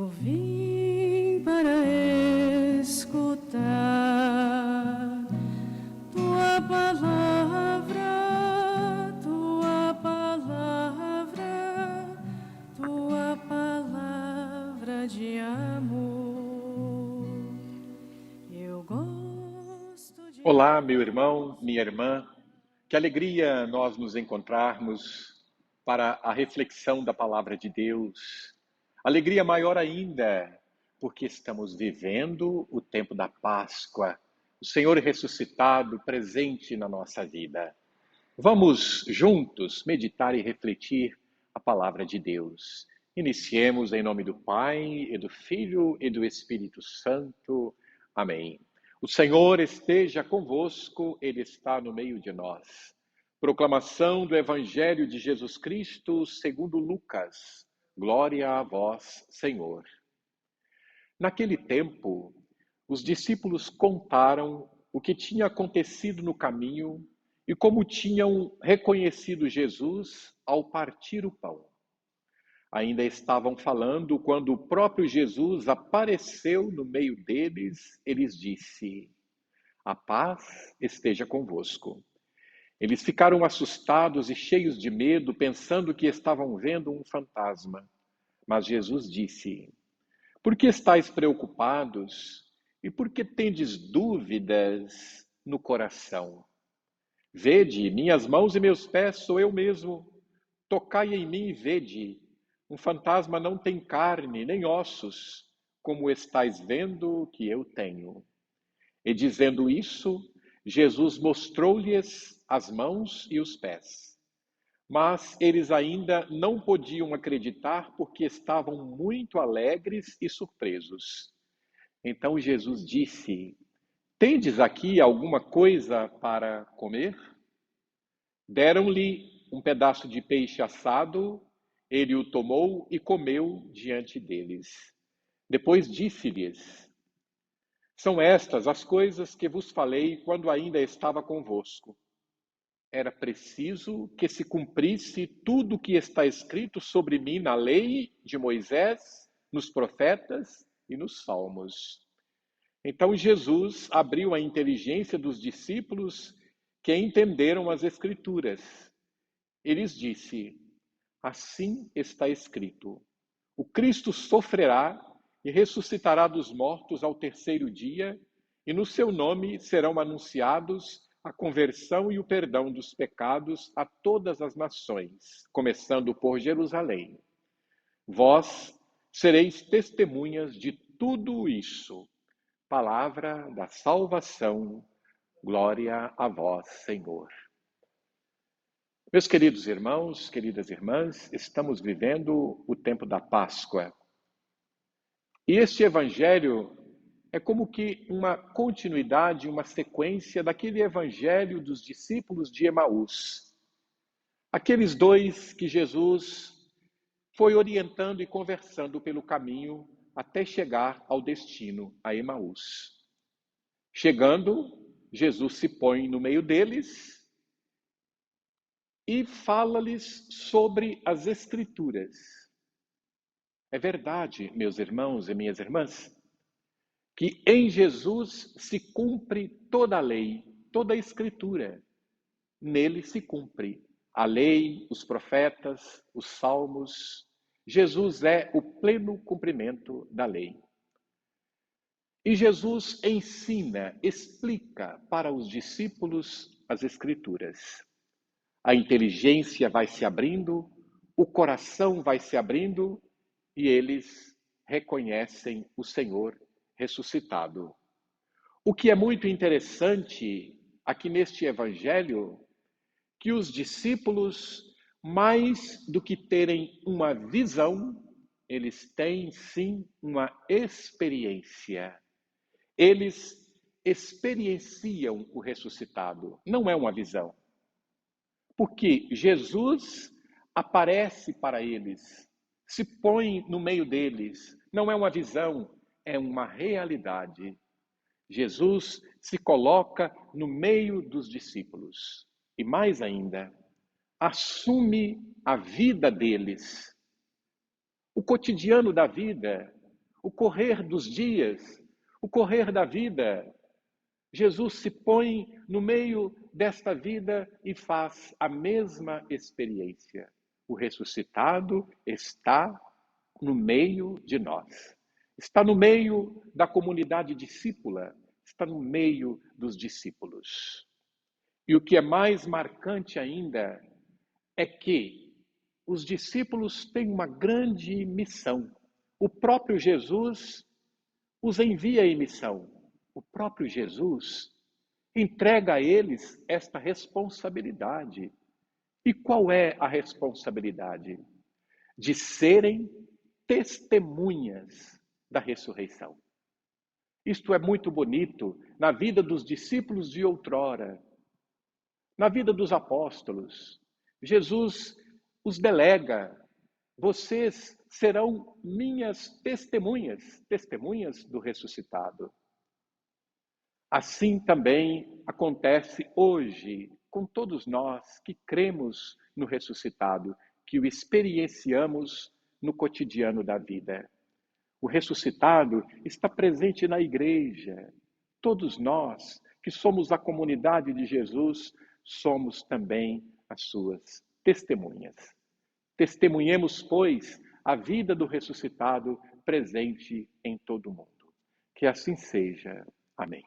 Eu vim para escutar tua palavra, tua palavra, tua palavra de amor. Eu gosto de... Olá, meu irmão, minha irmã. Que alegria nós nos encontrarmos para a reflexão da palavra de Deus. Alegria maior ainda, porque estamos vivendo o tempo da Páscoa, o Senhor ressuscitado presente na nossa vida. Vamos juntos meditar e refletir a palavra de Deus. Iniciemos em nome do Pai, e do Filho e do Espírito Santo. Amém. O Senhor esteja convosco, Ele está no meio de nós. Proclamação do Evangelho de Jesus Cristo segundo Lucas. Glória a vós, Senhor. Naquele tempo, os discípulos contaram o que tinha acontecido no caminho e como tinham reconhecido Jesus ao partir o pão. Ainda estavam falando quando o próprio Jesus apareceu no meio deles e lhes disse: "A paz esteja convosco." Eles ficaram assustados e cheios de medo, pensando que estavam vendo um fantasma. Mas Jesus disse: "Por que estáis preocupados e por que tendes dúvidas no coração? Vede, minhas mãos e meus pés sou eu mesmo. Tocai em mim e vede. Um fantasma não tem carne nem ossos, como estáis vendo que eu tenho." E dizendo isso, Jesus mostrou-lhes as mãos e os pés. Mas eles ainda não podiam acreditar porque estavam muito alegres e surpresos. Então Jesus disse: "Tendes aqui alguma coisa para comer?" Deram-lhe um pedaço de peixe assado, ele o tomou e comeu diante deles. Depois disse-lhes: "São estas as coisas que vos falei quando ainda estava convosco. Era preciso que se cumprisse tudo o que está escrito sobre mim na lei de Moisés, nos profetas e nos salmos." Então Jesus abriu a inteligência dos discípulos que entenderam as Escrituras. Ele lhes disse: "Assim está escrito: o Cristo sofrerá e ressuscitará dos mortos ao terceiro dia, e no seu nome serão anunciados a conversão e o perdão dos pecados a todas as nações, começando por Jerusalém. Vós sereis testemunhas de tudo isso." Palavra da salvação. Glória a vós, Senhor. Meus queridos irmãos, queridas irmãs, estamos vivendo o tempo da Páscoa. E este evangelho é como que uma continuidade, uma sequência daquele evangelho dos discípulos de Emaús. Aqueles dois que Jesus foi orientando e conversando pelo caminho até chegar ao destino, a Emaús. Chegando, Jesus se põe no meio deles e fala-lhes sobre as Escrituras. É verdade, meus irmãos e minhas irmãs, que em Jesus se cumpre toda a lei, toda a Escritura. Nele se cumpre a lei, os profetas, os salmos. Jesus é o pleno cumprimento da lei. E Jesus ensina, explica para os discípulos as Escrituras. A inteligência vai se abrindo, o coração vai se abrindo e eles reconhecem o Senhor ressuscitado. O que é muito interessante aqui neste evangelho, que os discípulos, mais do que terem uma visão, eles têm sim uma experiência. Eles experienciam o ressuscitado, não é uma visão. Porque Jesus aparece para eles, se põe no meio deles. Não é uma visão, é uma realidade. Jesus se coloca no meio dos discípulos. E mais ainda, assume a vida deles. O cotidiano da vida o correr dos dias, o correr da vida. Jesus se põe no meio desta vida e faz a mesma experiência. O ressuscitado está no meio de nós. Está no meio da comunidade discípula, está no meio dos discípulos. E o que é mais marcante ainda é que os discípulos têm uma grande missão. O próprio Jesus os envia em missão. O próprio Jesus entrega a eles esta responsabilidade. E qual é a responsabilidade? De serem testemunhas da ressurreição. Isto é muito bonito na vida dos discípulos de outrora, na vida dos apóstolos. Jesus os delega: vocês serão minhas testemunhas, testemunhas do ressuscitado. Assim também acontece hoje com todos nós que cremos no ressuscitado, que o experienciamos no cotidiano da vida. O ressuscitado está presente na igreja. Todos nós que somos a comunidade de Jesus, somos também as suas testemunhas. Testemunhemos, pois, a vida do ressuscitado presente em todo o mundo. Que assim seja. Amém.